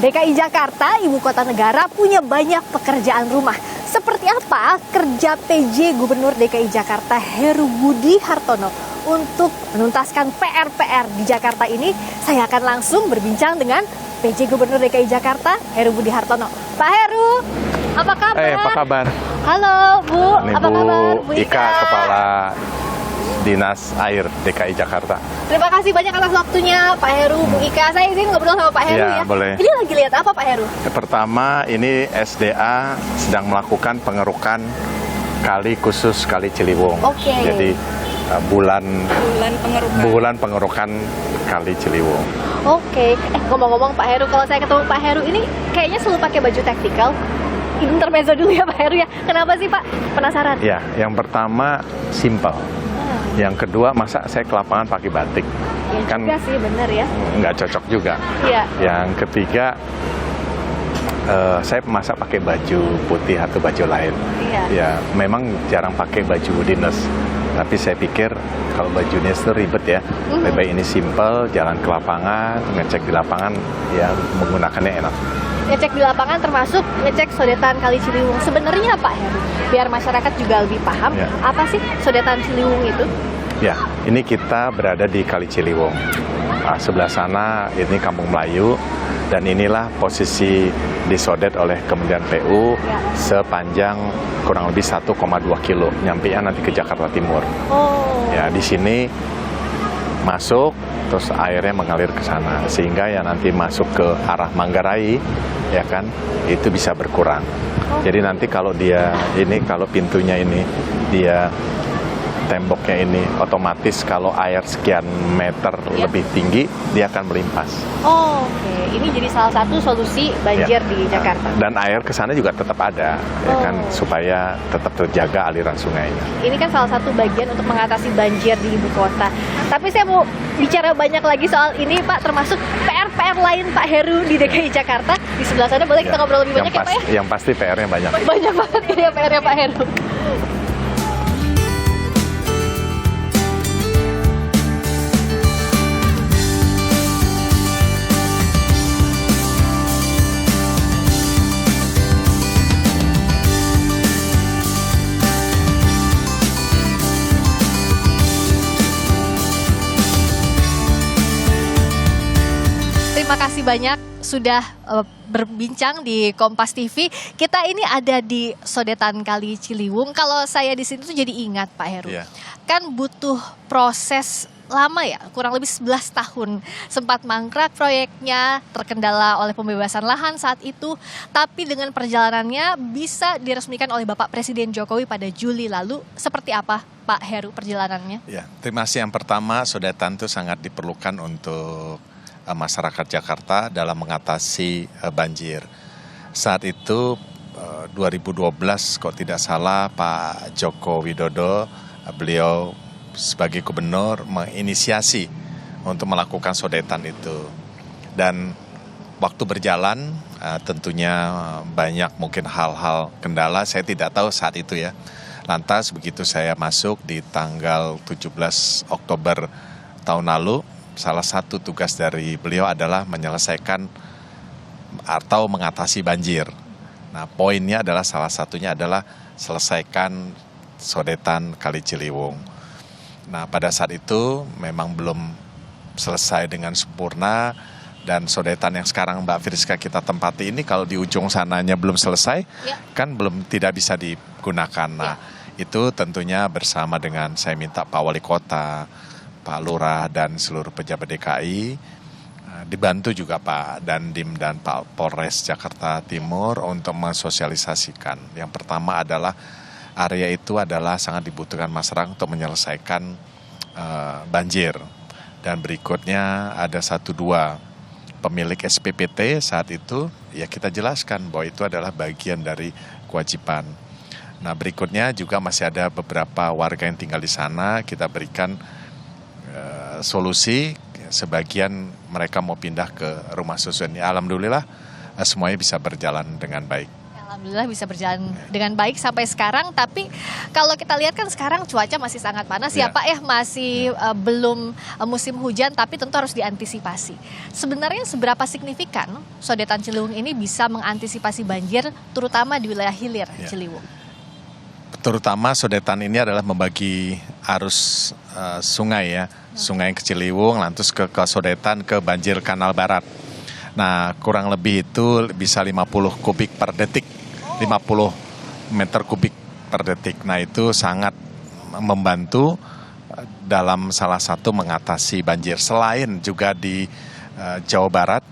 DKI Jakarta, ibu kota negara, punya banyak pekerjaan rumah. Seperti apa kerja PJ Gubernur DKI Jakarta Heru Budi Hartono untuk menuntaskan PR-PR di Jakarta ini? Saya akan langsung berbincang dengan PJ Gubernur DKI Jakarta Heru Budi Hartono. Pak Heru, apa kabar? Apa kabar? Halo Bu, Ini apa kabar? Bu Ika, Kepala Dinas Air DKI Jakarta. Terima kasih banyak atas waktunya Pak Heru, Bu Ika. Saya izin ngobrol sama Pak Heru ya. Boleh. Ini lagi lihat apa Pak Heru? Pertama, ini SDA sedang melakukan pengerukan kali khusus Kali Ciliwung. Oke. Jadi bulan pengerukan Kali Ciliwung. Oke. Ngomong-ngomong Pak Heru, kalau saya ketemu Pak Heru ini kayaknya selalu pakai baju taktikal. Intermezzo dulu ya Pak Heru ya. Kenapa sih Pak? Penasaran. Ya, yang pertama simple. Yang kedua, masa saya ke lapangan pakai batik? Ya Kan juga sih, bener ya. nggak cocok juga. Iya. Yang ketiga, saya masa pakai baju putih atau baju lain. Iya. Ya, memang jarang pakai baju dinas. Tapi saya pikir kalau baju dinas itu ribet ya. Lebih baik ini simple, jalan ke lapangan, ngecek di lapangan, ya menggunakannya enak. Ngecek di lapangan termasuk ngecek sodetan Kali Ciliwung. Sebenarnya Pak Heru, biar masyarakat juga lebih paham, Ya. apa sih sodetan Ciliwung itu? Ya, ini kita berada di Kali Ciliwung. Sebelah sana ini Kampung Melayu, dan inilah posisi disodet oleh Kementerian PU Ya. sepanjang kurang lebih 1,2 kilo, nyampean nanti ke Jakarta Timur. Oh. Ya, di sini masuk, terus airnya mengalir ke sana, sehingga ya nanti masuk ke arah Manggarai, ya kan, itu bisa berkurang. Jadi nanti kalau kalau pintunya ini, dia temboknya ini otomatis kalau air sekian meter Ya. lebih tinggi, dia akan melimpas. Oh, oke. Ini jadi salah satu solusi banjir Ya. di Jakarta. Dan air ke sana juga tetap ada, ya kan, Oh. supaya tetap terjaga aliran sungainya. Ini kan salah satu bagian untuk mengatasi banjir di ibu kota. Tapi saya mau bicara banyak lagi soal ini Pak, termasuk PR-PR lain Pak Heru di DKI Jakarta. Di sebelah sana boleh kita ngobrol lebih banyak ya Pak ya? Yang pasti PR-nya banyak. Banyak banget ya PR-nya Pak Heru. Terima kasih banyak sudah berbincang di Kompas TV. Kita ini ada di sodetan Kali Ciliwung. Kalau saya di sini tuh jadi ingat Pak Heru. Iya. Kan butuh proses lama ya, kurang lebih 11 tahun. Sempat mangkrak proyeknya, terkendala oleh pembebasan lahan saat itu. Tapi dengan perjalanannya bisa diresmikan oleh Bapak Presiden Jokowi pada Juli lalu. Seperti apa Pak Heru perjalanannya? Ya, terima kasih. Yang pertama, sodetan itu sangat diperlukan untuk masyarakat Jakarta dalam mengatasi banjir. Saat itu 2012 kalau tidak salah Pak Joko Widodo, beliau sebagai gubernur menginisiasi untuk melakukan sodetan itu. Dan waktu berjalan tentunya banyak mungkin hal-hal kendala, saya tidak tahu saat itu ya. Lantas begitu saya masuk di tanggal 17 Oktober tahun lalu, salah satu tugas dari beliau adalah menyelesaikan atau mengatasi banjir. Nah, poinnya adalah salah satunya adalah selesaikan sodetan Kali Ciliwung. Nah, pada saat itu memang belum selesai dengan sempurna, dan sodetan yang sekarang Mbak Friska kita tempati ini kalau di ujung sananya belum selesai, Ya. kan belum tidak bisa digunakan. Nah, itu tentunya bersama dengan saya minta Pak Wali Kota, Pak Lurah dan seluruh pejabat DKI, dibantu juga Pak Dandim dan Pak Polres Jakarta Timur untuk mensosialisasikan. Yang pertama adalah area itu adalah sangat dibutuhkan masyarakat untuk menyelesaikan banjir. Dan berikutnya ada 1-2 pemilik SPPT saat itu, ya kita jelaskan bahwa itu adalah bagian dari kewajiban. Nah, berikutnya juga masih ada beberapa warga yang tinggal di sana, kita berikan solusi, sebagian mereka mau pindah ke rumah susun. Ya, alhamdulillah semuanya bisa berjalan dengan baik. Alhamdulillah bisa berjalan dengan baik sampai sekarang. Tapi kalau kita lihat kan sekarang cuaca masih sangat panas ya Ya. Pak ya, masih belum musim hujan, tapi tentu harus diantisipasi. Sebenarnya seberapa signifikan Sodetan Ciliwung ini bisa mengantisipasi banjir, terutama di wilayah hilir Ya. Ciliwung? Terutama sodetan ini adalah membagi arus sungai ya, sungai ke Ciliwung, lantas ke sodetan ke banjir Kanal Barat. Nah, kurang lebih itu bisa 50 kubik per detik, 50 meter kubik per detik. Nah, itu sangat membantu dalam salah satu mengatasi banjir. Selain juga di Jawa Barat,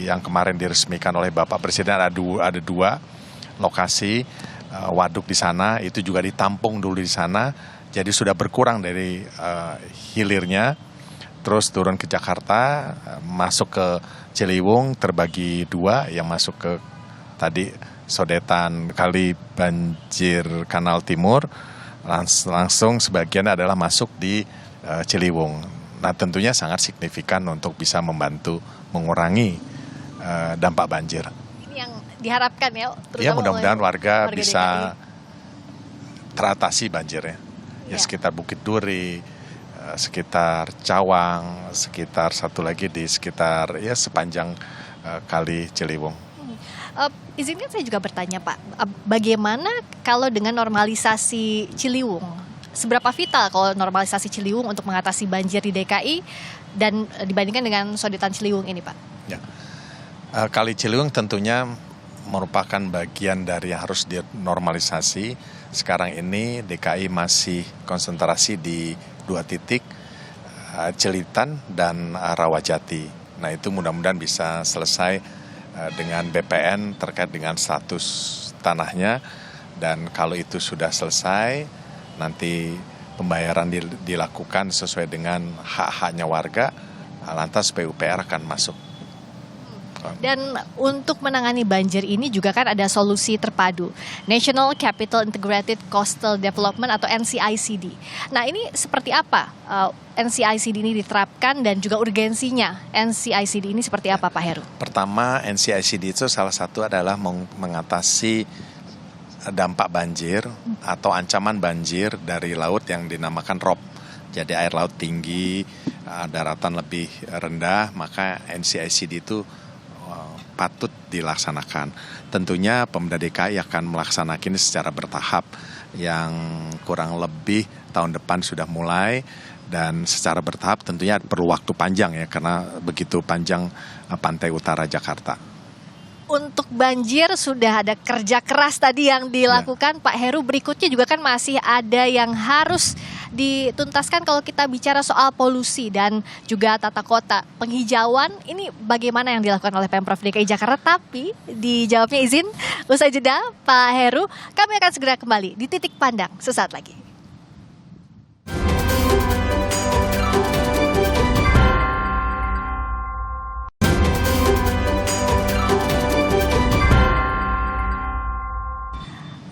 yang kemarin diresmikan oleh Bapak Presiden ada dua lokasi waduk di sana, itu juga ditampung dulu di sana, jadi sudah berkurang dari hilirnya, terus turun ke Jakarta, masuk ke Ciliwung terbagi dua, yang masuk ke tadi sodetan kali banjir Kanal Timur, langsung sebagian adalah masuk di Ciliwung. Nah, tentunya sangat signifikan untuk bisa membantu mengurangi dampak banjir. Ini yang diharapkan ya, terutama Ya, mudah-mudahan oleh warga bisa DKI. teratasi banjirnya. Ya, Ya. sekitar Bukit Duri, sekitar Cawang, sekitar satu lagi di sekitar ya sepanjang kali Ciliwung. Izinkan saya juga bertanya Pak, bagaimana kalau dengan normalisasi Ciliwung? Seberapa vital kalau normalisasi Ciliwung untuk mengatasi banjir di DKI dan dibandingkan dengan Sodetan Ciliwung ini Pak? Ya. Kali Ciliwung tentunya merupakan bagian dari yang harus dinormalisasi. Sekarang ini DKI masih konsentrasi di 2 titik, Celitan dan Rawajati. Nah, itu mudah-mudahan bisa selesai dengan BPN terkait dengan status tanahnya, dan kalau itu sudah selesai nanti pembayaran dilakukan sesuai dengan hak-haknya warga, lantas PUPR akan masuk. Dan untuk menangani banjir ini juga kan ada solusi terpadu, National Capital Integrated Coastal Development atau NCICD. Nah, ini seperti apa NCICD ini diterapkan dan juga urgensinya NCICD ini seperti apa Pak Heru? Pertama, NCICD itu salah satu adalah mengatasi dampak banjir atau ancaman banjir dari laut yang dinamakan ROP. Jadi air laut tinggi, daratan lebih rendah, maka NCICD itu patut dilaksanakan. Tentunya Pemda DKI akan melaksanakan ini secara bertahap, yang kurang lebih tahun depan sudah mulai, dan secara bertahap tentunya perlu waktu panjang ya, karena begitu panjang pantai utara Jakarta. Untuk banjir sudah ada kerja keras tadi yang dilakukan Pak Heru, berikutnya juga kan masih ada yang harus dituntaskan kalau kita bicara soal polusi dan juga tata kota. Penghijauan ini bagaimana yang dilakukan oleh Pemprov DKI Jakarta, tapi dijawabnya izin usai jeda Pak Heru. Kami akan segera kembali di Titik Pandang sesaat lagi.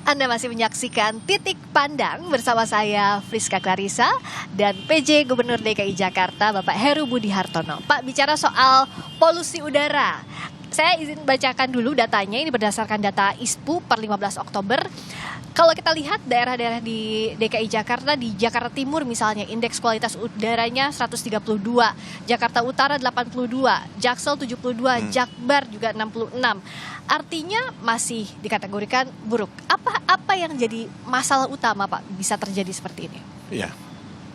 Anda masih menyaksikan Titik Pandang bersama saya Friska Clarissa dan PJ Gubernur DKI Jakarta Bapak Heru Budi Hartono. Pak, bicara soal polusi udara, saya izin bacakan dulu datanya. Ini berdasarkan data ISPU per 15 Oktober. Kalau kita lihat daerah-daerah di DKI Jakarta, di Jakarta Timur misalnya indeks kualitas udaranya 132, Jakarta Utara 82, Jaksel 72, Jakbar juga 66. Artinya masih dikategorikan buruk. Apa yang jadi masalah utama Pak bisa terjadi seperti ini? Ya,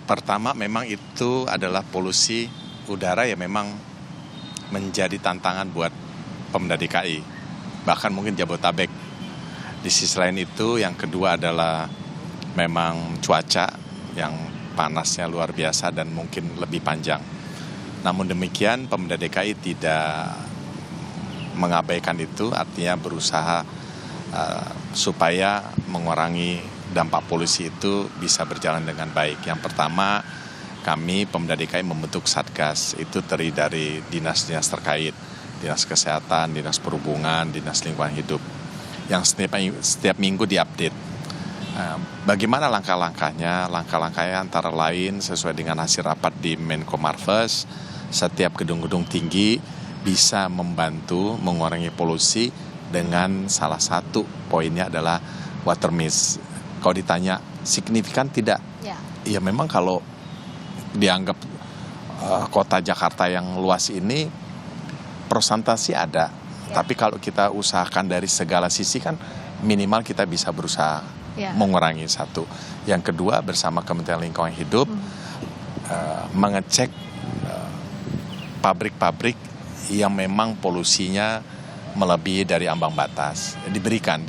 pertama memang itu adalah polusi udara yang memang menjadi tantangan buat Pemda DKI, bahkan mungkin Jabotabek. Di sisi lain itu, yang kedua adalah memang cuaca yang panasnya luar biasa dan mungkin lebih panjang. Namun demikian, Pemda DKI tidak mengabaikan itu, artinya berusaha supaya mengurangi dampak polusi itu bisa berjalan dengan baik. Yang pertama, kami Pemda DKI membentuk Satgas, itu terdiri dari dinas-dinas terkait, Dinas Kesehatan, Dinas Perhubungan, Dinas Lingkungan Hidup, yang setiap minggu diupdate. Bagaimana langkah-langkahnya? Langkah-langkahnya antara lain sesuai dengan hasil rapat di Menko Marves, setiap gedung-gedung tinggi bisa membantu mengurangi polusi dengan salah satu poinnya adalah water mist. Kalau ditanya signifikan tidak? Ya memang kalau dianggap kota Jakarta yang luas ini persentase ada. Tapi kalau kita usahakan dari segala sisi kan minimal kita bisa berusaha mengurangi satu. Yang kedua bersama Kementerian Lingkungan Hidup mengecek pabrik-pabrik yang memang polusinya melebihi dari ambang batas. Diberikan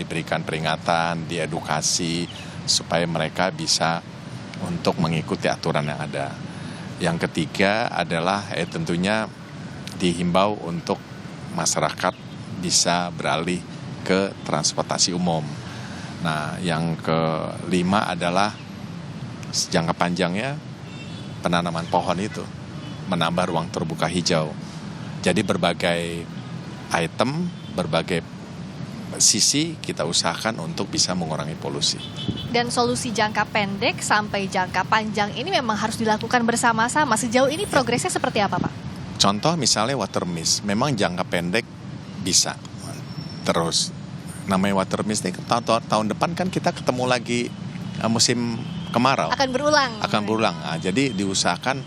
peringatan, diedukasi supaya mereka bisa untuk mengikuti aturan yang ada. Yang ketiga adalah tentunya dihimbau untuk masyarakat bisa beralih ke transportasi umum. Nah, yang kelima adalah jangka panjangnya penanaman pohon itu, menambah ruang terbuka hijau. Jadi berbagai item, berbagai sisi kita usahakan untuk bisa mengurangi polusi. Dan solusi jangka pendek sampai jangka panjang ini memang harus dilakukan bersama-sama. Sejauh ini progresnya seperti apa, Pak? Contoh misalnya water mist, memang jangka pendek bisa terus. Namanya water mist ini tahun depan kan kita ketemu lagi musim kemarau. Akan berulang. Nah, jadi diusahakan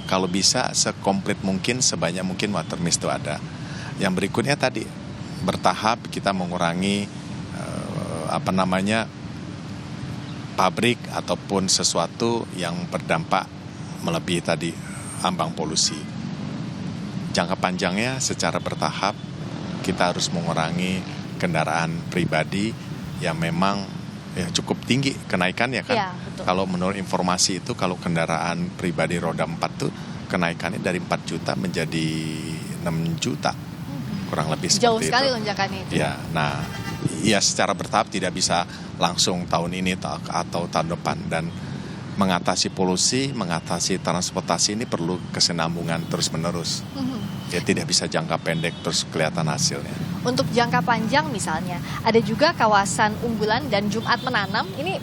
kalau bisa sekomplit mungkin, sebanyak mungkin water mist itu ada. Yang berikutnya tadi bertahap kita mengurangi pabrik ataupun sesuatu yang berdampak melebihi tadi ambang polusi. Jangka panjangnya secara bertahap kita harus mengurangi kendaraan pribadi yang memang cukup tinggi kenaikannya kan. Ya, betul. Kalau menurut informasi itu kalau kendaraan pribadi roda 4 tuh kenaikannya dari 4 juta menjadi 6 juta. Kurang lebih seperti itu. Jauh sekali lonjakannya itu. Ya, nah, secara bertahap tidak bisa langsung tahun ini atau tahun depan, dan mengatasi polusi, mengatasi transportasi ini perlu kesinambungan terus-menerus. Ya tidak bisa jangka pendek terus kelihatan hasilnya. Untuk jangka panjang misalnya, ada juga kawasan unggulan dan Jumat menanam. Ini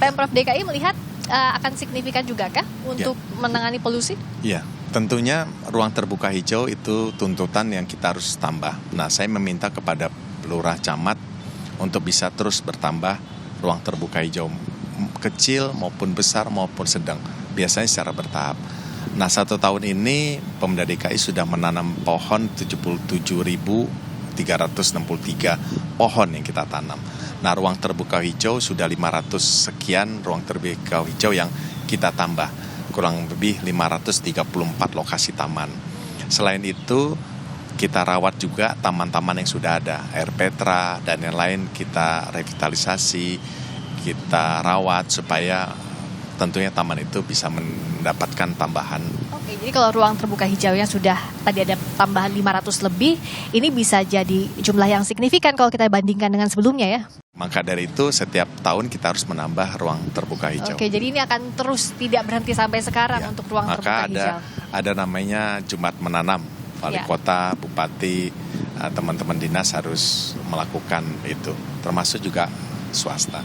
Pemprov DKI melihat akan signifikan juga kah untuk menangani polusi? Iya. Tentunya ruang terbuka hijau itu tuntutan yang kita harus tambah. Nah, saya meminta kepada lurah camat untuk bisa terus bertambah ruang terbuka hijau, kecil maupun besar maupun sedang. Biasanya secara bertahap. Nah, 1 tahun ini Pemda DKI sudah menanam pohon 77.363 pohon yang kita tanam. Nah, ruang terbuka hijau sudah 500 sekian ruang terbuka hijau yang kita tambah. Kurang lebih 534 lokasi taman. Selain itu, kita rawat juga taman-taman yang sudah ada. Air Petra dan yang lain kita revitalisasi, kita rawat supaya tentunya taman itu bisa mendapatkan tambahan. Oke, jadi kalau ruang terbuka hijaunya sudah tadi ada tambahan 500 lebih, ini bisa jadi jumlah yang signifikan kalau kita bandingkan dengan sebelumnya ya. Maka dari itu setiap tahun kita harus menambah ruang terbuka hijau. Oke, jadi ini akan terus tidak berhenti sampai sekarang untuk ruang terbuka hijau. Maka ada namanya Jumat Menanam. Wali kota, bupati, teman-teman dinas harus melakukan itu. Termasuk juga swasta.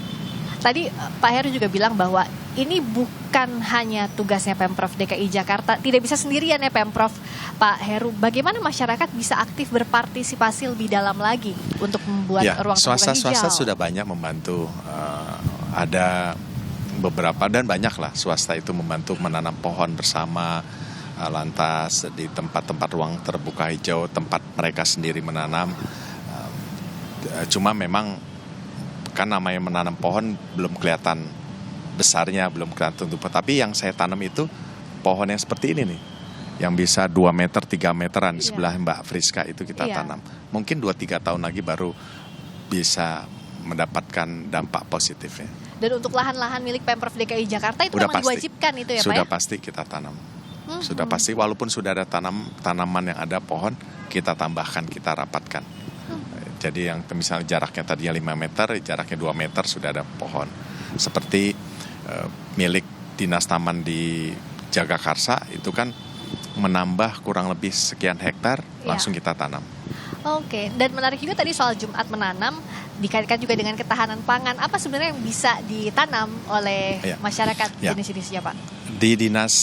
Tadi Pak Heru juga bilang bahwa ini bukan hanya tugasnya Pemprov DKI Jakarta, tidak bisa sendirian ya Pemprov. Pak Heru, bagaimana masyarakat bisa aktif berpartisipasi lebih dalam lagi untuk membuat ruang terbuka hijau? Swasta sudah banyak membantu, ada beberapa dan banyak lah swasta itu membantu menanam pohon bersama, lantas di tempat-tempat ruang terbuka hijau, tempat mereka sendiri menanam. Cuma memang kan namanya menanam pohon belum kelihatan besarnya, belum kelihatan tumbuh. Tapi yang saya tanam itu pohon yang seperti ini nih, yang bisa 2 meter, 3 meteran di sebelah Mbak Friska itu kita tanam. Mungkin 2-3 tahun lagi baru bisa mendapatkan dampak positifnya. Dan untuk lahan-lahan milik Pemprov DKI Jakarta itu memang diwajibkan itu ya Pak ya? Sudah pasti kita tanam. Sudah pasti, walaupun sudah ada tanaman yang ada pohon, kita tambahkan, kita rapatkan. Jadi yang misalnya jaraknya tadinya 5 meter, jaraknya 2 meter sudah ada pohon. Seperti milik Dinas Taman di Jagakarsa itu kan menambah kurang lebih sekian hektar, langsung kita tanam. Oke, dan menarik juga tadi soal Jumat menanam, dikaitkan juga dengan ketahanan pangan. Apa sebenarnya yang bisa ditanam oleh masyarakat jenis-jenisnya Pak? Di dinas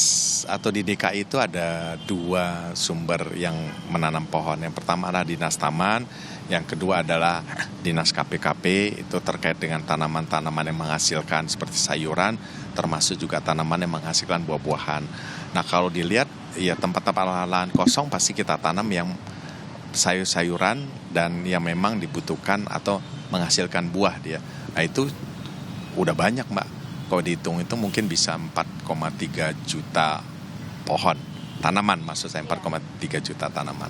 atau di DKI itu ada 2 sumber yang menanam pohon. Yang pertama adalah dinas taman, yang kedua adalah dinas KPKP, itu terkait dengan tanaman-tanaman yang menghasilkan seperti sayuran, termasuk juga tanaman yang menghasilkan buah-buahan. Nah kalau dilihat, ya tempat-tempat lahan kosong pasti kita tanam yang sayur-sayuran dan yang memang dibutuhkan atau menghasilkan buah dia. Nah itu udah banyak Mbak. Kalau dihitung itu mungkin bisa 4,3 juta pohon tanaman, maksud saya 4,3 juta tanaman.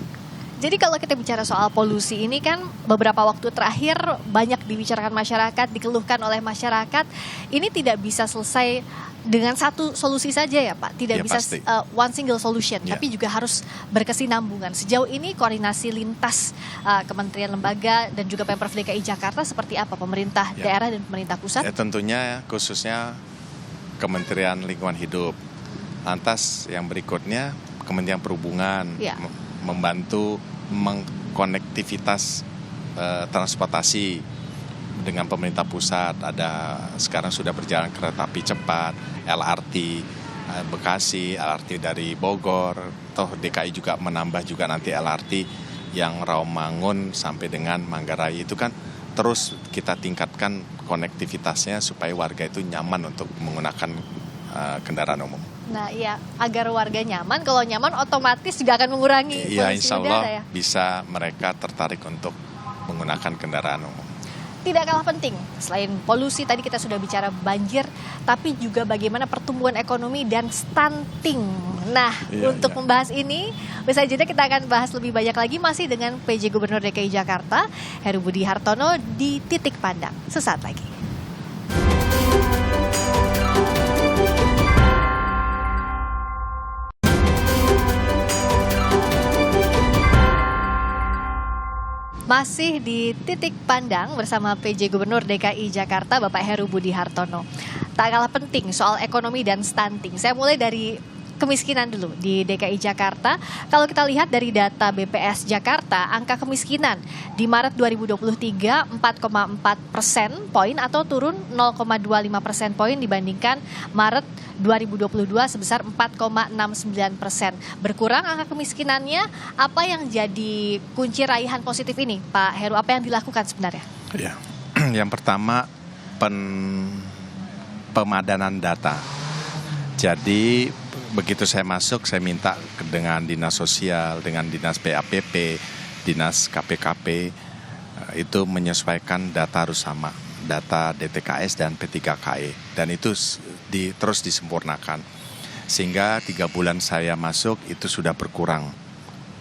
Jadi kalau kita bicara soal polusi ini kan beberapa waktu terakhir banyak dibicarakan masyarakat, dikeluhkan oleh masyarakat. Ini tidak bisa selesai dengan satu solusi saja ya Pak? Tidak Ya, bisa pasti. One single solution, Ya. tapi juga harus berkesinambungan. Sejauh ini koordinasi lintas kementerian lembaga dan juga Pemprov DKI Jakarta seperti apa pemerintah Ya. daerah dan pemerintah pusat? Ya, tentunya khususnya Kementerian Lingkungan Hidup. Lantas yang berikutnya Kementerian Perhubungan Ya. membantu mengkonektivitas transportasi dengan pemerintah pusat. Ada sekarang sudah berjalan kereta api cepat, LRT Bekasi, LRT dari Bogor. Toh DKI juga menambah juga nanti LRT yang Rawamangun sampai dengan Manggarai. Itu kan terus kita tingkatkan konektivitasnya supaya warga itu nyaman untuk menggunakan kendaraan umum. Nah iya, agar warga nyaman, kalau nyaman otomatis juga akan mengurangi Ya, polusi insya udara Allah ya. bisa mereka tertarik untuk menggunakan kendaraan umum. Tidak kalah penting, selain polusi tadi kita sudah bicara banjir, tapi juga bagaimana pertumbuhan ekonomi dan stunting. Nah, Iya, untuk iya. membahas ini, usai jeda kita akan bahas lebih banyak lagi masih dengan PJ Gubernur DKI Jakarta, Heru Budi Hartono di Titik Pandang. Sesaat lagi. Masih di Titik Pandang bersama PJ Gubernur DKI Jakarta Bapak Heru Budi Hartono. Tak kalah penting soal ekonomi dan stunting. Saya mulai dari kemiskinan dulu di DKI Jakarta. Kalau kita lihat dari data BPS Jakarta, angka kemiskinan di Maret 2023 4,4% poin atau turun 0,25% poin dibandingkan Maret 2022 sebesar 4,69%. Berkurang angka kemiskinannya, apa yang jadi kunci raihan positif ini Pak Heru? Apa yang dilakukan sebenarnya? Ya, yang pertama pemadanan data. Jadi begitu saya masuk, saya minta dengan dinas sosial, dengan dinas PAPP, dinas KPKP itu menyesuaikan data harus sama, data DTKS dan P3KE, dan itu terus disempurnakan sehingga 3 bulan saya masuk itu sudah berkurang.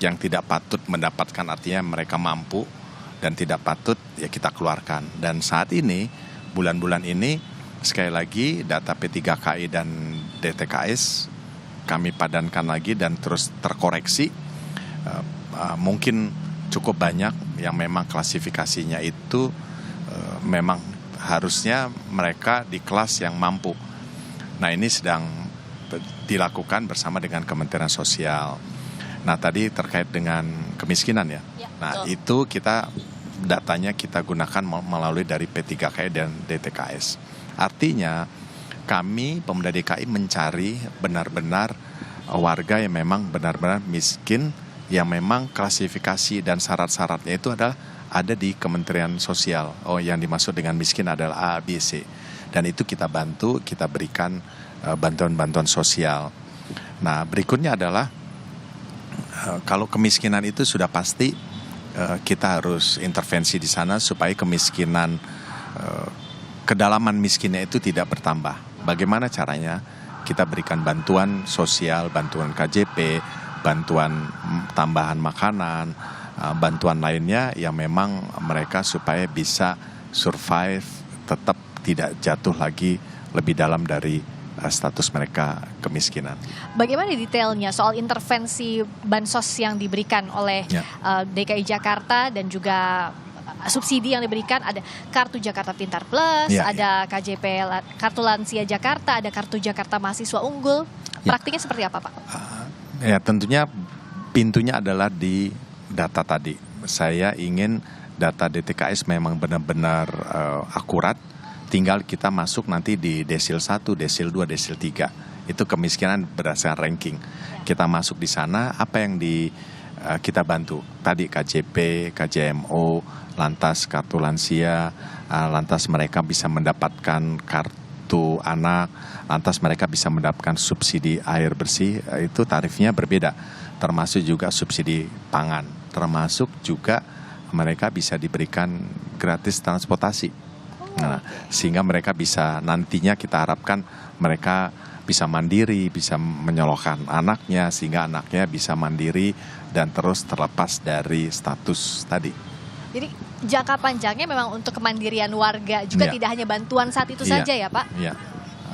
Yang tidak patut mendapatkan artinya mereka mampu dan tidak patut ya kita keluarkan. Dan saat ini bulan-bulan ini sekali lagi data P3KI dan DTKS kami padankan lagi dan terus terkoreksi. Mungkin cukup banyak yang memang klasifikasinya itu memang harusnya mereka di kelas yang mampu. Nah ini sedang dilakukan bersama dengan Kementerian Sosial. Nah tadi terkait dengan kemiskinan ya. Nah itu datanya kita gunakan melalui dari P3KI dan DTKS. Artinya kami Pemda DKI mencari benar-benar warga yang memang benar-benar miskin, yang memang klasifikasi dan syarat-syaratnya itu ada di Kementerian Sosial. Yang dimaksud dengan miskin adalah A, B, C. Dan itu kita bantu, kita berikan bantuan-bantuan sosial. Nah berikutnya adalah kalau kemiskinan itu sudah pasti kita harus intervensi di sana supaya kemiskinan, kedalaman miskinnya itu tidak bertambah. Bagaimana caranya? Kita berikan bantuan sosial, bantuan KJP, bantuan tambahan makanan, bantuan lainnya yang memang mereka supaya bisa survive, tetap tidak jatuh lagi lebih dalam dari status mereka kemiskinan. Bagaimana detailnya soal intervensi bansos yang diberikan oleh DKI Jakarta dan juga subsidi yang diberikan? Ada Kartu Jakarta Pintar Plus, ada KJP Kartu Lansia Jakarta, ada Kartu Jakarta Mahasiswa Unggul. Praktiknya seperti apa Pak? Ya tentunya pintunya adalah di data tadi. Saya ingin data DTKS memang benar-benar akurat. Tinggal kita masuk nanti di desil 1, desil 2, desil 3. itu kemiskinan berdasarkan ranking. Kita masuk di sana, apa yang kita bantu? Tadi KJP, KJMO, lantas kartu lansia, lantas mereka bisa mendapatkan kartu anak, lantas mereka bisa mendapatkan subsidi air bersih, itu tarifnya berbeda. Termasuk juga subsidi pangan, termasuk juga mereka bisa diberikan gratis transportasi. Nah, sehingga mereka bisa, nantinya kita harapkan mereka bisa mandiri, bisa menyalurkan anaknya, sehingga anaknya bisa mandiri dan terus terlepas dari status tadi. Jadi jangka panjangnya memang untuk kemandirian warga juga, tidak hanya bantuan saat itu saja ya Pak? Iya,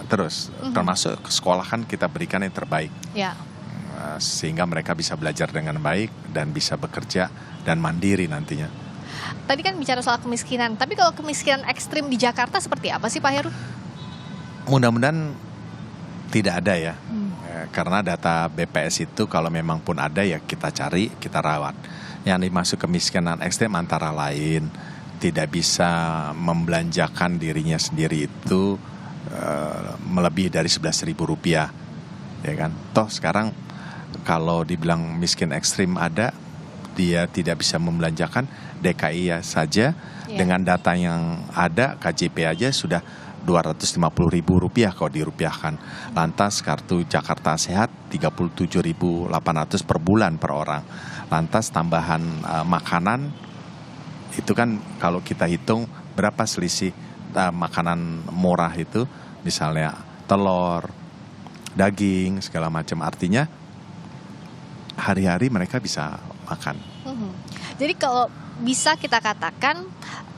terus termasuk sekolah kan kita berikan yang terbaik. Ya. Sehingga mereka bisa belajar dengan baik dan bisa bekerja dan mandiri nantinya. Tadi kan bicara soal kemiskinan, tapi kalau kemiskinan ekstrim di Jakarta seperti apa sih Pak Heru? Mudah-mudahan tidak ada ya, karena data BPS itu kalau memang pun ada ya kita cari, kita rawat. Yang dimaksud kemiskinan ekstrim antara lain tidak bisa membelanjakan dirinya sendiri itu melebihi dari Rp11.000, ya kan? Toh sekarang kalau dibilang miskin ekstrim ada, dia tidak bisa membelanjakan. DKI ya saja dengan data yang ada, KJP aja sudah Rp250.000 kalau dirupiahkan. Lantas kartu Jakarta Sehat 37.800 per bulan per orang. Lantas tambahan makanan itu kan kalau kita hitung berapa selisih makanan murah itu, misalnya telur, daging segala macam, artinya hari-hari mereka bisa makan. Jadi kalau bisa kita katakan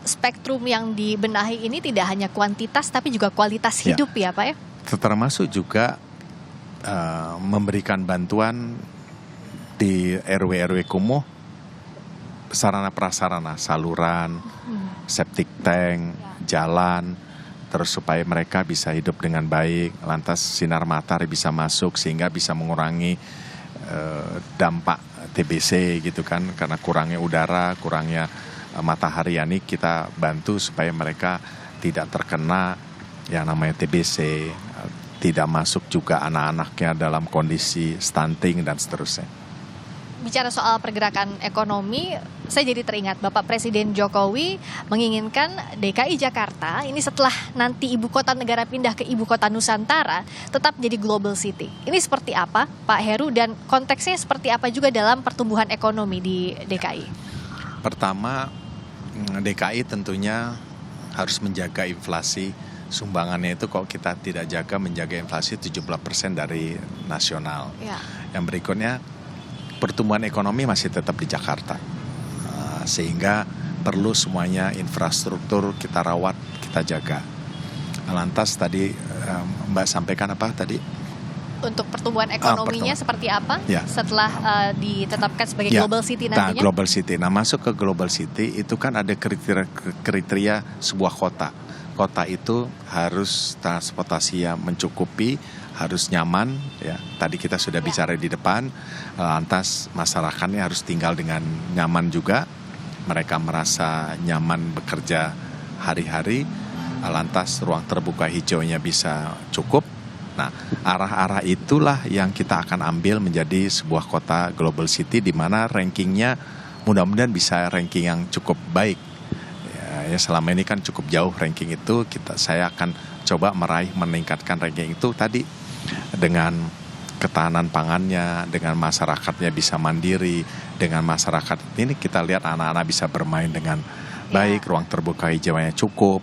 spektrum yang dibenahi ini tidak hanya kuantitas tapi juga kualitas hidup ya Pak ya? Termasuk juga memberikan bantuan di RW-RW kumuh, sarana prasarana, saluran, septic tank, jalan, terus supaya mereka bisa hidup dengan baik, lantas sinar matahari bisa masuk sehingga bisa mengurangi dampak TBC gitu kan, karena kurangnya udara, kurangnya matahari, ini kita bantu supaya mereka tidak terkena yang namanya TBC, tidak masuk juga anak-anaknya dalam kondisi stunting dan seterusnya. Bicara soal pergerakan ekonomi, saya jadi teringat Bapak Presiden Jokowi menginginkan DKI Jakarta ini setelah nanti ibu kota negara pindah ke ibu kota Nusantara tetap jadi global city. Ini seperti apa Pak Heru dan konteksnya seperti apa juga dalam pertumbuhan ekonomi di DKI? Pertama, DKI tentunya harus menjaga inflasi. Sumbangannya itu kalau kita tidak jaga menjaga inflasi 17% dari nasional. Ya. Yang berikutnya, pertumbuhan ekonomi masih tetap di Jakarta, sehingga perlu semuanya infrastruktur kita rawat, kita jaga. Lantas tadi Mbak sampaikan apa tadi? Untuk pertumbuhan ekonominya seperti apa setelah ditetapkan sebagai global city nantinya? Nah, global city. Nah, masuk ke global city itu kan ada kriteria sebuah kota. Kota itu harus transportasi yang mencukupi, harus nyaman, ya. Tadi kita sudah bicara di depan. Lantas masyarakatnya harus tinggal dengan nyaman juga. Mereka merasa nyaman bekerja hari-hari. Lantas ruang terbuka hijaunya bisa cukup. Nah, arah-arah itulah yang kita akan ambil menjadi sebuah kota global city di mana rankingnya mudah-mudahan bisa ranking yang cukup baik. Ya, selama ini kan cukup jauh ranking itu, saya akan coba meningkatkan ranking itu tadi dengan ketahanan pangannya, dengan masyarakatnya bisa mandiri, dengan masyarakat ini kita lihat anak-anak bisa bermain dengan baik, ruang terbuka hijaunya cukup,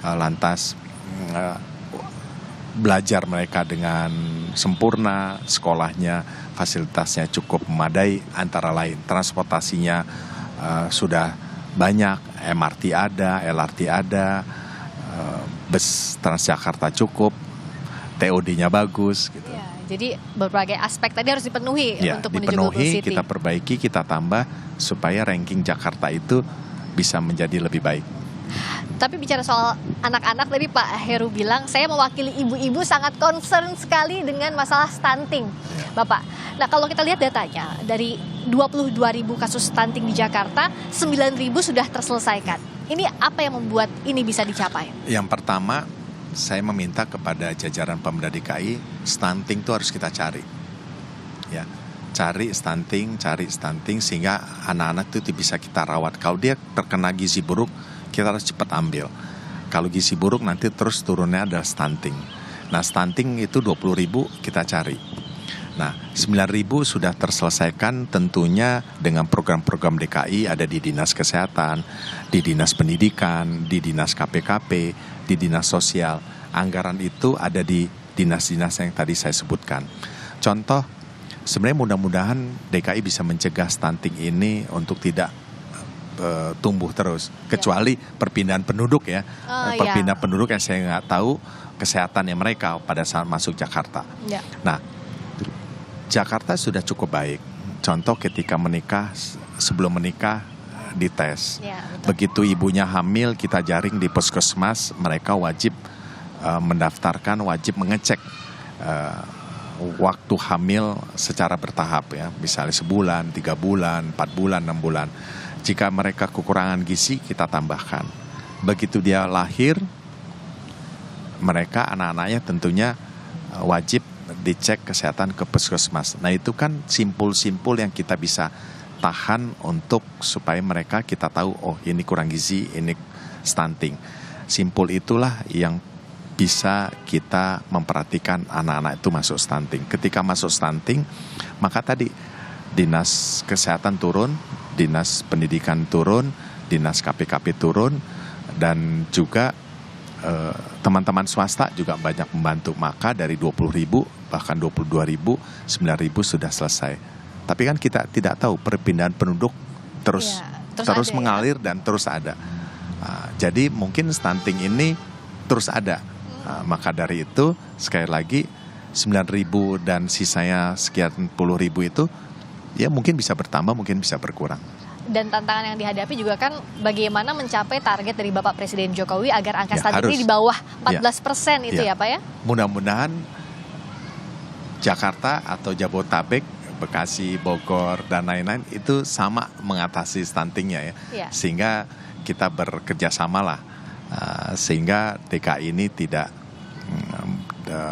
lantas belajar mereka dengan sempurna, sekolahnya fasilitasnya cukup memadai, antara lain transportasinya sudah banyak, MRT ada, LRT ada, bus Transjakarta cukup, TOD-nya bagus gitu. Ya, jadi berbagai aspek tadi harus dipenuhi untuk menuju global city. Kita perbaiki, kita tambah supaya ranking Jakarta itu bisa menjadi lebih baik. Tapi bicara soal anak-anak tadi Pak Heru bilang, saya mewakili ibu-ibu sangat concern sekali dengan masalah stunting, Bapak. Nah, kalau kita lihat datanya, dari 22.000 kasus stunting di Jakarta, 9.000 sudah terselesaikan. Ini apa yang membuat ini bisa dicapai? Yang pertama, saya meminta kepada jajaran Pemda DKI, stunting itu harus kita cari. Ya, cari stunting sehingga anak-anak itu bisa kita rawat. Kalau dia terkena gizi buruk, kita harus cepat ambil. Kalau gizi buruk nanti terus turunnya adalah stunting. Nah, stunting itu 20.000 kita cari. Nah, 9.000 sudah terselesaikan tentunya dengan program-program DKI, ada di Dinas Kesehatan, di Dinas Pendidikan, di Dinas KPKP, di Dinas Sosial. Anggaran itu ada di dinas-dinas yang tadi saya sebutkan. Contoh, sebenarnya mudah-mudahan DKI bisa mencegah stunting ini untuk tidak tumbuh terus. Kecuali perpindahan penduduk ya. Perpindahan penduduk yang saya nggak tahu kesehatannya mereka pada saat masuk Jakarta. Ya. Nah, Jakarta sudah cukup baik. Contoh ketika menikah, sebelum menikah dites. Ya, begitu ibunya hamil, kita jaring di puskesmas, mereka wajib mendaftarkan, wajib mengecek waktu hamil secara bertahap ya. Misalnya sebulan, 3 bulan, 4 bulan, 6 bulan. Jika mereka kekurangan gizi, kita tambahkan. Begitu dia lahir, mereka anak-anaknya tentunya wajib dicek kesehatan ke puskesmas. Nah, itu kan simpul-simpul yang kita bisa tahan untuk supaya mereka kita tahu, oh ini kurang gizi, ini stunting. Simpul itulah yang bisa kita memperhatikan anak-anak itu masuk stunting. Ketika masuk stunting, maka tadi Dinas Kesehatan turun, Dinas Pendidikan turun, Dinas KPKP turun, dan juga teman-teman swasta juga banyak membantu. Maka dari 20.000 bahkan 22.000, 9.000 sudah selesai. Tapi kan kita tidak tahu perpindahan penduduk terus mengalir dan terus ada. Jadi mungkin stunting ini terus ada. Maka dari itu sekali lagi 9.000 dan sisanya sekian puluh ribu itu ya mungkin bisa bertambah, mungkin bisa berkurang. Dan tantangan yang dihadapi juga kan bagaimana mencapai target dari Bapak Presiden Jokowi agar angka stunting ini di bawah 14% itu ya Pak ya? Mudah-mudahan Jakarta atau Jabodetabek, Bekasi, Bogor, dan lain-lain itu sama mengatasi stuntingnya ya. Sehingga kita bekerja sama lah, sehingga DKI ini tidak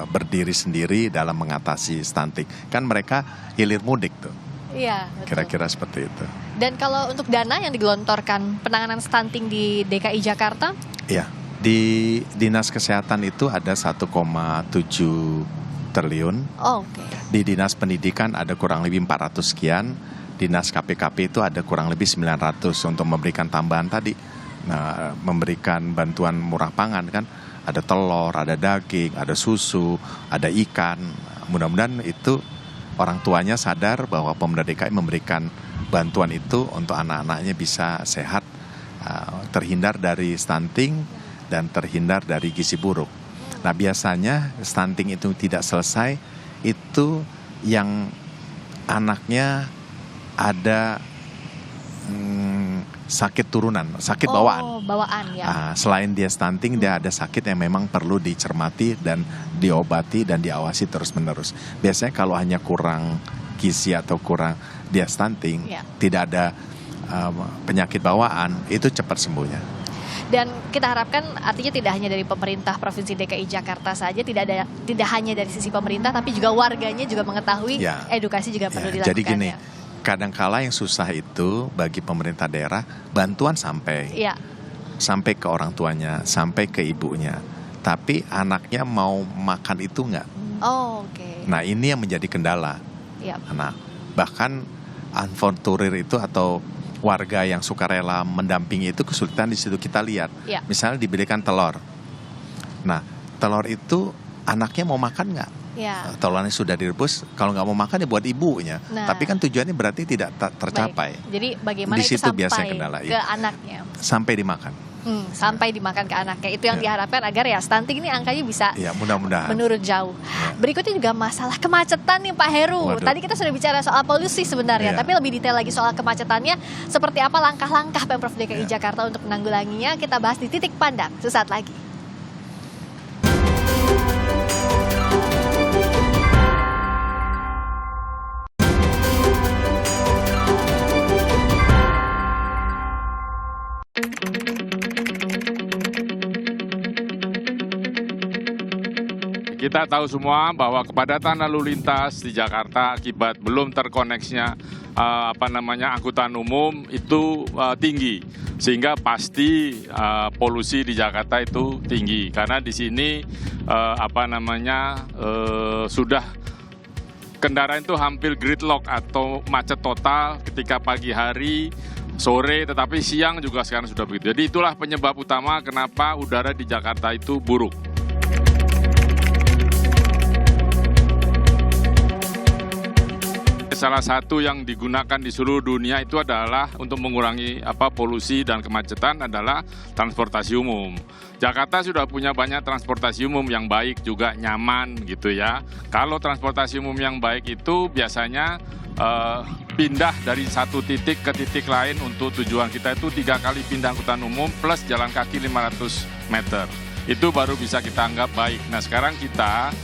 berdiri sendiri dalam mengatasi stunting. Kan mereka hilir mudik tuh. Iya, betul. Kira-kira seperti itu. Dan kalau untuk dana yang digelontorkan penanganan stunting di DKI Jakarta? Iya, di Dinas Kesehatan itu ada 1,7 triliun. Oh, oke. Di Dinas Pendidikan ada kurang lebih 400 sekian. Dinas KPKP itu ada kurang lebih 900 untuk memberikan tambahan tadi. Nah, memberikan bantuan murah pangan kan. Ada telur, ada daging, ada susu, ada ikan. Mudah-mudahan itu orang tuanya sadar bahwa Pemda DKI memberikan bantuan itu untuk anak-anaknya bisa sehat, terhindar dari stunting dan terhindar dari gizi buruk. Nah, biasanya stunting itu tidak selesai, itu yang anaknya ada sakit turunan, sakit bawaan. Oh, bawaan ya. Selain dia stunting, dia ada sakit yang memang perlu dicermati dan diobati dan diawasi terus-menerus. Biasanya kalau hanya kurang gizi atau kurang dia stunting, tidak ada penyakit bawaan, itu cepat sembuhnya. Dan kita harapkan artinya tidak hanya dari pemerintah Provinsi DKI Jakarta saja, tidak hanya dari sisi pemerintah, tapi juga warganya juga mengetahui, edukasi juga perlu dilakukan. Jadi gini, kadangkala yang susah itu bagi pemerintah daerah, bantuan sampai ke orang tuanya, sampai ke ibunya. Tapi anaknya mau makan itu enggak. Oh, oke. Nah, ini yang menjadi kendala. Nah, bahkan unvolunteer itu atau warga yang sukarela mendampingi itu kesulitan di situ kita lihat. Misalnya diberikan telur. Nah, telur itu anaknya mau makan nggak? Telurnya sudah direbus, kalau nggak mau makan ya buat ibunya. Tapi kan tujuannya berarti tidak tercapai. Baik. Jadi bagaimana di itu sampai kendala, ke anaknya? Sampai dimakan. Sampai dimakan ke anaknya. Itu yang diharapkan agar ya stunting ini angkanya bisa mudah-mudahan menurun jauh. Berikutnya juga masalah kemacetan nih Pak Heru. Tadi kita sudah bicara soal polusi sebenarnya, tapi lebih detail lagi soal kemacetannya. Seperti apa langkah-langkah Pemprov DKI Jakarta untuk menanggulanginya, kita bahas di Titik Pandang sesaat lagi. kita tahu semua bahwa kepadatan lalu lintas di Jakarta akibat belum terkoneksinya angkutan umum itu tinggi, sehingga pasti polusi di Jakarta itu tinggi karena di sini sudah kendaraan itu hampir gridlock atau macet total ketika pagi hari, sore, tetapi siang juga sekarang sudah begitu. Jadi itulah penyebab utama kenapa udara di Jakarta itu buruk. Salah satu yang digunakan di seluruh dunia itu adalah untuk mengurangi polusi dan kemacetan adalah transportasi umum. Jakarta sudah punya banyak transportasi umum yang baik juga nyaman gitu ya. Kalau transportasi umum yang baik itu biasanya pindah dari satu titik ke titik lain untuk tujuan kita itu 3 kali pindah angkutan umum plus jalan kaki 500 meter. Itu baru bisa kita anggap baik. Nah sekarang kita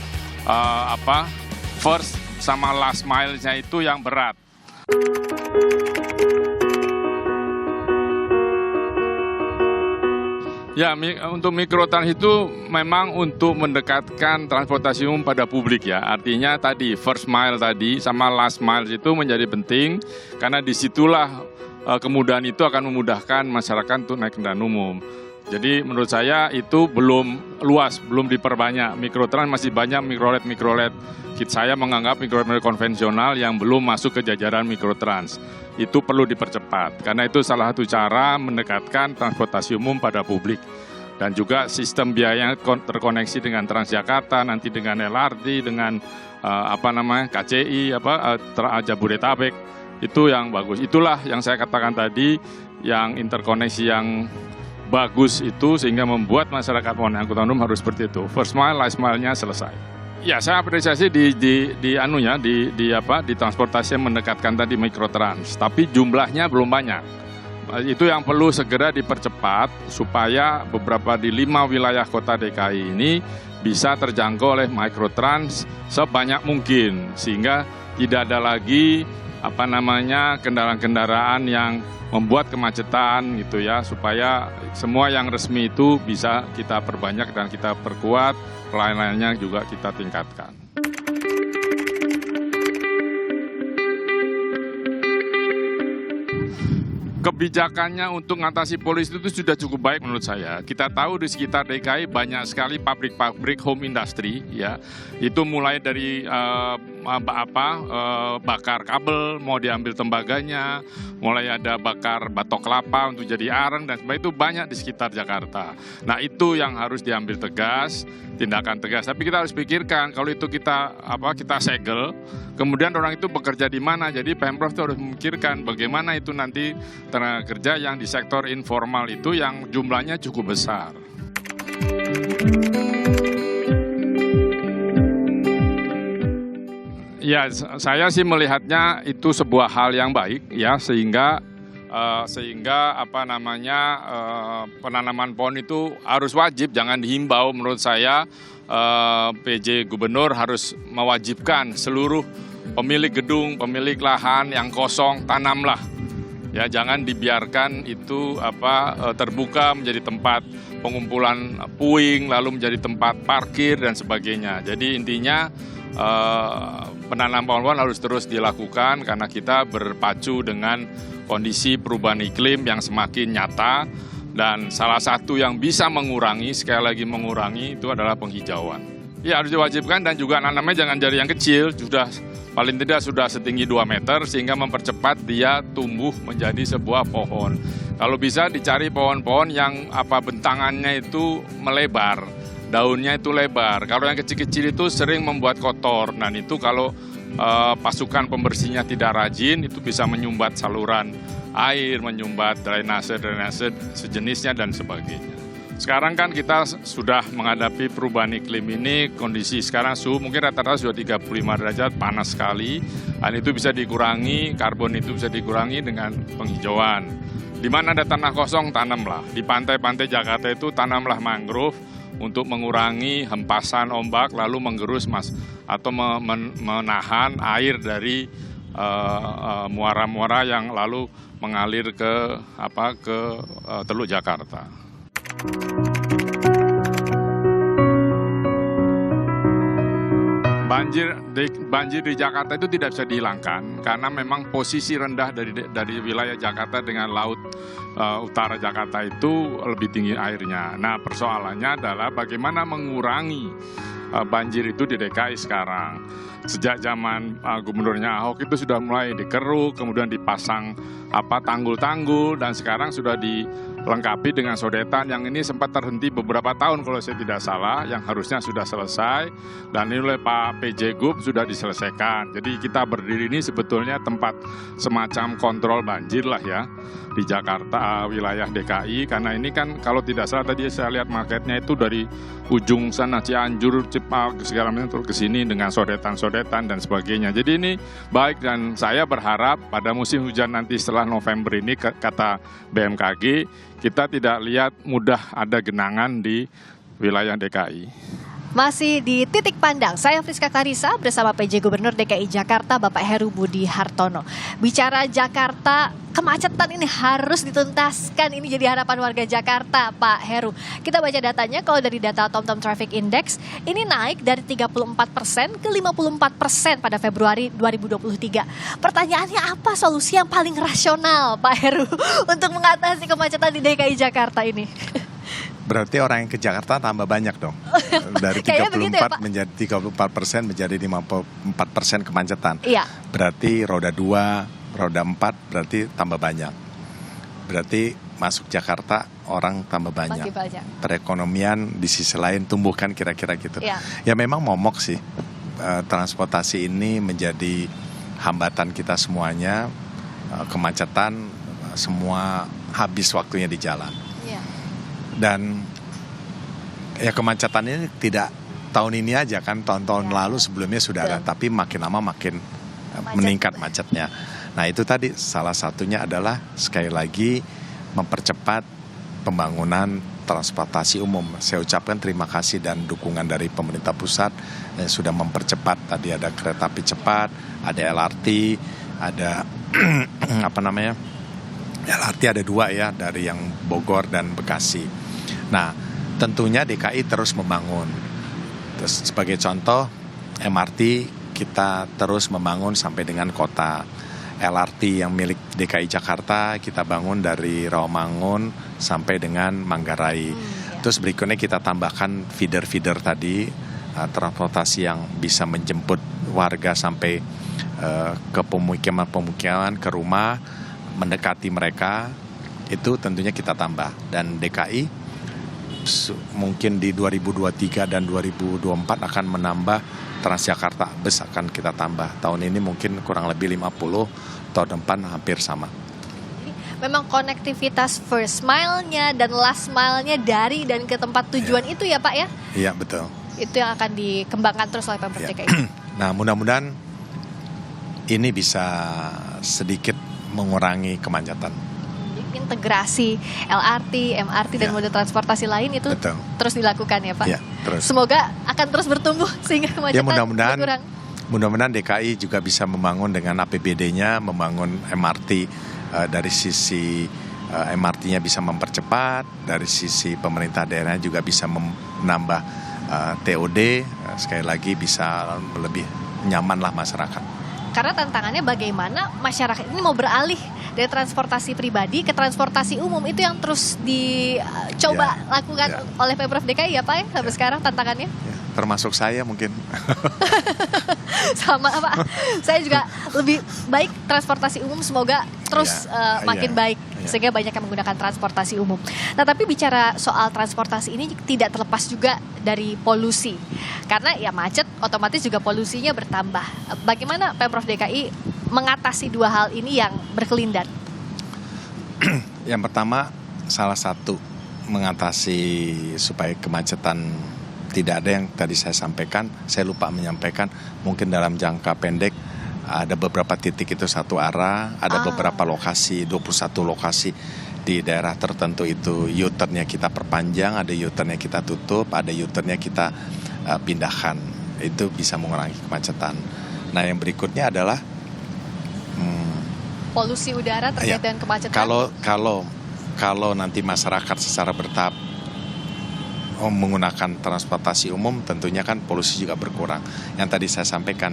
first sama last mile-nya itu yang berat. Ya, untuk mikrotrans itu memang untuk mendekatkan transportasi umum pada publik ya. Artinya tadi first mile tadi sama last mile itu menjadi penting karena disitulah kemudahan itu akan memudahkan masyarakat untuk naik kendaraan umum. Jadi menurut saya itu belum luas, belum diperbanyak. Mikrotrans masih banyak mikrolet. Saya menganggap mikrolet konvensional yang belum masuk ke jajaran mikrotrans. Itu perlu dipercepat, karena itu salah satu cara mendekatkan transportasi umum pada publik. Dan juga sistem biaya terkoneksi dengan Transjakarta, nanti dengan LRT, dengan KCI, Jabodetabek, itu yang bagus. Itulah yang saya katakan tadi, yang interkoneksi yang bagus itu sehingga membuat masyarakat menggunakan angkutan umum harus seperti itu. First mile, last mile-nya selesai. Ya, saya apresiasi di transportasi yang mendekatkan tadi mikrotrans, tapi jumlahnya belum banyak. Itu yang perlu segera dipercepat supaya beberapa di 5 wilayah kota DKI ini bisa terjangkau oleh mikrotrans sebanyak mungkin sehingga tidak ada lagi kendaraan-kendaraan yang membuat kemacetan gitu ya, supaya semua yang resmi itu bisa kita perbanyak dan kita perkuat, lain-lainnya juga kita tingkatkan. Kebijakannya untuk mengatasi polusi itu sudah cukup baik menurut saya. Kita tahu di sekitar DKI banyak sekali pabrik-pabrik home industry ya. Itu mulai dari bakar kabel, mau diambil tembaganya, mulai ada bakar batok kelapa untuk jadi arang dan sebagainya, itu banyak di sekitar Jakarta. Nah, itu yang harus diambil tegas, tindakan tegas. Tapi kita harus pikirkan kalau itu kita segel, kemudian orang itu bekerja di mana. Jadi Pemprov itu harus memikirkan bagaimana itu nanti tenaga kerja yang di sektor informal itu yang jumlahnya cukup besar. Ya, saya sih melihatnya itu sebuah hal yang baik ya, sehingga penanaman pohon itu harus wajib, jangan dihimbau. Menurut saya PJ Gubernur harus mewajibkan seluruh pemilik gedung, pemilik lahan yang kosong, tanamlah. Ya, jangan dibiarkan itu terbuka menjadi tempat pengumpulan puing, lalu menjadi tempat parkir dan sebagainya. Jadi intinya penanaman pohon harus terus dilakukan karena kita berpacu dengan kondisi perubahan iklim yang semakin nyata, dan salah satu yang bisa mengurangi, sekali lagi mengurangi, itu adalah penghijauan. Ya, harus diwajibkan dan juga nanamnya jangan dari yang kecil, paling tidak sudah setinggi 2 meter sehingga mempercepat dia tumbuh menjadi sebuah pohon. Kalau bisa dicari pohon-pohon yang bentangannya itu melebar, daunnya itu lebar. Kalau yang kecil-kecil itu sering membuat kotor, dan itu kalau pasukan pembersihnya tidak rajin itu bisa menyumbat saluran air, menyumbat drainase sejenisnya dan sebagainya. Sekarang kan kita sudah menghadapi perubahan iklim ini, kondisi sekarang suhu mungkin rata-rata sudah 35 derajat, panas sekali, dan itu bisa dikurangi, karbon itu bisa dikurangi dengan penghijauan. Di mana ada tanah kosong, tanamlah. Di pantai-pantai Jakarta itu tanamlah mangrove untuk mengurangi hempasan ombak, lalu menggerus atau menahan air dari muara-muara yang lalu mengalir ke Teluk Jakarta. banjir di Jakarta itu tidak bisa dihilangkan karena memang posisi rendah dari wilayah Jakarta dengan laut utara Jakarta itu lebih tinggi airnya. Nah, persoalannya adalah bagaimana mengurangi banjir itu di DKI sekarang. Sejak zaman gubernurnya Ahok itu sudah mulai dikeruk, kemudian dipasang tanggul-tanggul, dan sekarang sudah dilengkapi dengan sodetan yang ini sempat terhenti beberapa tahun kalau saya tidak salah, yang harusnya sudah selesai, dan ini oleh Pak PJ Gub sudah diselesaikan. Jadi kita berdiri ini sebetulnya tempat semacam kontrol banjir lah ya di Jakarta, wilayah DKI, karena ini kan kalau tidak salah tadi saya lihat marketnya itu dari ujung sana Cianjur, Cipak, segala macam ke sini dengan sodetan dan sebagainya. Jadi ini baik, dan saya berharap pada musim hujan nanti setelah November ini, kata BMKG, kita tidak lihat mudah ada genangan di wilayah DKI. Masih di Titik Pandang, saya Friska Clarissa bersama PJ Gubernur DKI Jakarta Bapak Heru Budi Hartono. Bicara Jakarta, kemacetan ini harus dituntaskan, ini jadi harapan warga Jakarta Pak Heru. Kita baca datanya, kalau dari data TomTom Traffic Index, ini naik dari 34% ke 54% pada Februari 2023. Pertanyaannya, apa solusi yang paling rasional Pak Heru untuk mengatasi kemacetan di DKI Jakarta ini? Berarti orang yang ke Jakarta tambah banyak dong. Dari 34 menjadi 34% menjadi 54% kemacetan. Iya. Berarti roda 2, roda 4 berarti tambah banyak. Berarti masuk Jakarta orang tambah banyak. Perekonomian di sisi lain tumbuh kan kira-kira gitu. Iya. Ya memang momok sih. Transportasi ini menjadi hambatan kita semuanya. Kemacetan, semua habis waktunya di jalan. Dan ya kemacetan ini tidak tahun ini aja kan, tahun-tahun lalu sebelumnya sudah ada, tapi makin lama makin meningkat macetnya. Nah itu tadi salah satunya adalah sekali lagi mempercepat pembangunan transportasi umum. Saya ucapkan terima kasih dan dukungan dari pemerintah pusat yang sudah mempercepat. Tadi ada kereta api cepat, ada LRT, ada LRT ada 2 ya, dari yang Bogor dan Bekasi. Nah, tentunya DKI terus membangun. Terus sebagai contoh, MRT kita terus membangun sampai dengan kota. LRT yang milik DKI Jakarta kita bangun dari Rawamangun sampai dengan Manggarai. Terus berikutnya kita tambahkan feeder-feeder tadi, transportasi yang bisa menjemput warga sampai ke pemukiman, ke rumah, mendekati mereka. Itu tentunya kita tambah. Dan DKI mungkin di 2023 dan 2024 akan menambah Transjakarta bus, akan kita tambah. Tahun ini mungkin kurang lebih 50, tahun depan hampir sama. Memang konektivitas first mile-nya dan last mile-nya dari dan ke tempat tujuan itu ya Pak ya? Iya betul. Itu yang akan dikembangkan terus oleh Pemprov DKI. Nah mudah-mudahan ini bisa sedikit mengurangi kemacetan. Integrasi LRT, MRT dan moda transportasi lain itu terus dilakukan ya Pak. Ya, terus. Semoga akan terus bertumbuh sehingga kemacetan berkurang. Mudah-mudahan DKI juga bisa membangun dengan APBD-nya, membangun MRT dari sisi MRT-nya bisa mempercepat, dari sisi pemerintah daerahnya juga bisa menambah TOD, sekali lagi bisa lebih nyamanlah masyarakat. Karena tantangannya bagaimana masyarakat ini mau beralih dari transportasi pribadi ke transportasi umum, itu yang terus dicoba lakukan oleh Pemprov DKI ya Pak ya, sampai sekarang tantangannya. Termasuk saya mungkin. Sama Pak, saya juga lebih baik transportasi umum, semoga terus makin baik sehingga banyak yang menggunakan transportasi umum. Nah tapi bicara soal transportasi ini tidak terlepas juga dari polusi, karena ya macet otomatis juga polusinya bertambah. Bagaimana Pemprov DKI mengatasi 2 hal ini yang berkelindan? Yang pertama, salah satu mengatasi supaya kemacetan tidak ada yang tadi saya sampaikan, saya lupa menyampaikan, mungkin dalam jangka pendek ada beberapa titik itu satu arah, ada beberapa lokasi, 21 lokasi di daerah tertentu itu U-turn-nya kita perpanjang, ada U-turn-nya kita tutup, ada U-turn-nya kita pindahkan. Itu bisa mengurangi kemacetan. Nah yang berikutnya adalah polusi udara terkait dengan kemacetan. Kalau nanti masyarakat secara bertahap menggunakan transportasi umum, tentunya kan polusi juga berkurang. Yang tadi saya sampaikan,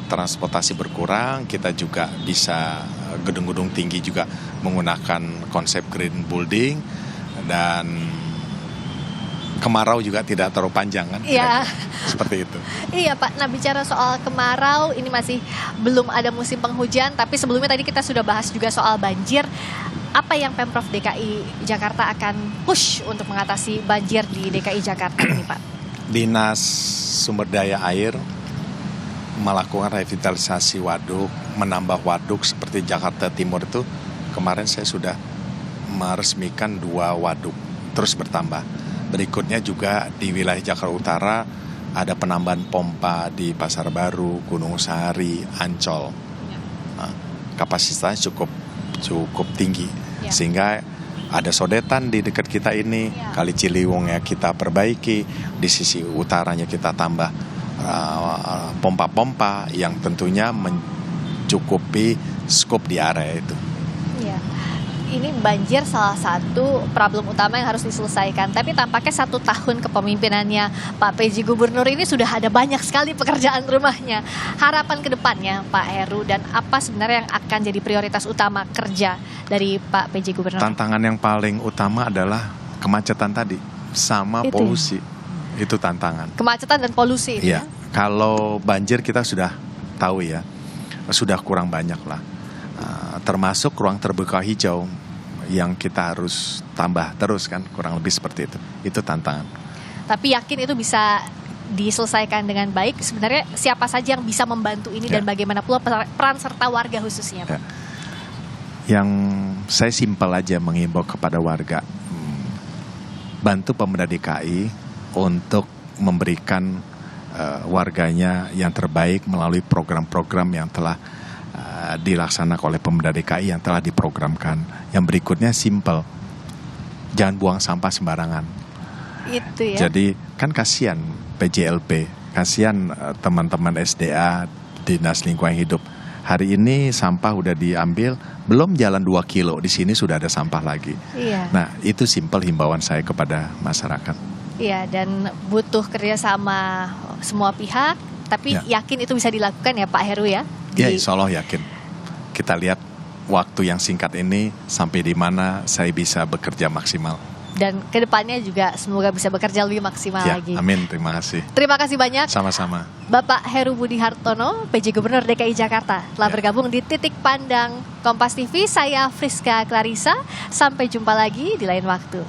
transportasi berkurang, kita juga bisa gedung-gedung tinggi juga menggunakan konsep green building, dan kemarau juga tidak terlalu panjang kan? Iya. Seperti itu. Iya Pak, nah bicara soal kemarau, ini masih belum ada musim penghujan, tapi sebelumnya tadi kita sudah bahas juga soal banjir. Apa yang Pemprov DKI Jakarta akan push untuk mengatasi banjir di DKI Jakarta ini Pak? Dinas Sumber Daya Air melakukan revitalisasi waduk, menambah waduk seperti Jakarta Timur itu. Kemarin saya sudah meresmikan 2 waduk, terus bertambah. Berikutnya juga di wilayah Jakarta Utara ada penambahan pompa di Pasar Baru, Gunung Sahari, Ancol. Nah, kapasitasnya cukup tinggi, sehingga ada sodetan di dekat kita ini. Kali Ciliwung ya kita perbaiki, di sisi utaranya kita tambah pompa-pompa yang tentunya mencukupi skop di area itu. Iya. Ini banjir salah satu problem utama yang harus diselesaikan. Tapi tampaknya 1 tahun kepemimpinannya Pak PJ Gubernur ini sudah ada banyak sekali pekerjaan rumahnya. Harapan ke depannya Pak Heru, dan apa sebenarnya yang akan jadi prioritas utama kerja dari Pak PJ Gubernur? Tantangan yang paling utama adalah kemacetan tadi sama polusi. Itu tantangan. Kemacetan dan polusi itu ya. Kalau banjir kita sudah tahu ya, sudah kurang banyak lah. Termasuk ruang terbuka hijau yang kita harus tambah terus kan, kurang lebih seperti itu. Itu tantangan. Tapi yakin itu bisa diselesaikan dengan baik. Sebenarnya siapa saja yang bisa membantu ini dan bagaimana pula peran serta warga khususnya Pak? Yang saya simpel aja mengimbau kepada warga, bantu Pemda DKI untuk memberikan warganya yang terbaik melalui program-program yang telah dilaksanakan oleh Pemda DKI, yang telah diprogramkan. Yang berikutnya simple, jangan buang sampah sembarangan. Itu ya. Jadi kan kasihan PJLP, kasihan teman-teman SDA, Dinas Lingkungan Hidup. Hari ini sampah udah diambil, belum jalan 2 kilo, di sini sudah ada sampah lagi. Iya. Nah, itu simple himbauan saya kepada masyarakat. Iya, dan butuh kerjasama semua pihak, tapi yakin itu bisa dilakukan ya Pak Heru ya? Ya, insya Allah yakin. Kita lihat waktu yang singkat ini sampai di mana saya bisa bekerja maksimal. Dan kedepannya juga semoga bisa bekerja lebih maksimal lagi. Amin, terima kasih. Terima kasih banyak. Sama-sama. Bapak Heru Budi Hartono, PJ Gubernur DKI Jakarta, telah bergabung di Titik Pandang Kompas TV. Saya Friska Clarissa, sampai jumpa lagi di lain waktu.